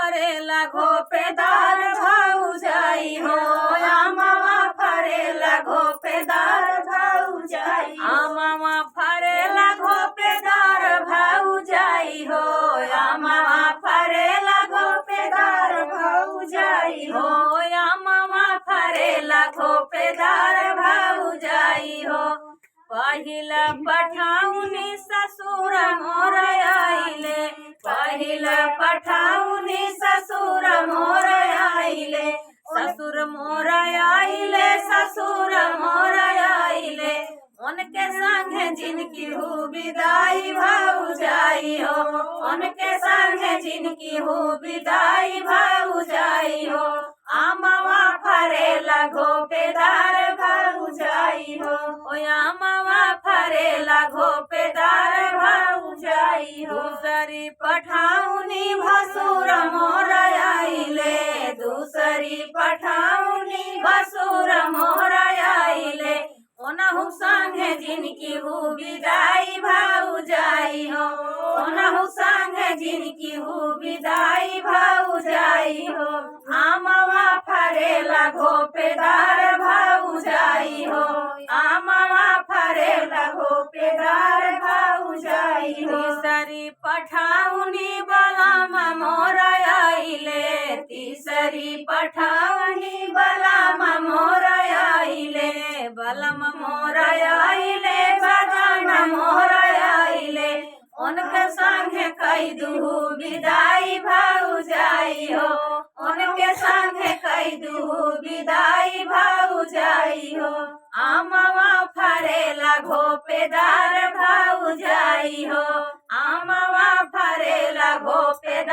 फरेला घोपेदार भौजाई हो, आमावा फरेला घोपेदार भौजाई, आमावा फरेला घोपेदार भौजाई हो, आमावा फरेला घोपेदार भौजाई हो, आमावा फरेला घोपेदार भौजाई हो। पहिला पठाउनी ससुर मोर आइले, पहिला पठाउनी ससुर मोर आइले, ससुर मोर आइले, ससुर मोर आइले, उनके संगे जिनकी हूँ विदाई भौजाई हो, उनके संगे जिनकी हूँ विदाई भौजाई हो, आमावा फरेला घोपेदार भौजाई हो, ओ आमावा फरेला घोपेदार भौजाई हो। दूसरी पठाउनी भसुर मोर आइले, दूसरी पठाउनी भसुर मोर आइले, ओनहु संगे जिनकी हूँ विदाई भौजाई हो, ओनहु संगे जिनकी हूँ विदाई भौजाई हो, आमावा फरेला घोपेदार भौजाई हो, आमावा फरेला घोपेदार भौजाई हो। तीसरी पठाउनी बलम मोर आइले, तीसरी पठाउनी बलम मोर आइले, बलम मोर आइले, बदन मोर आइले, उनके संगे कई दूँ विदाई भौजाई हो, उनके संगे कई दूँ विदाई भौजाई हो, आमावा फरेला घोपेदार भौजाई हो, आमावा फरेला घोपेदार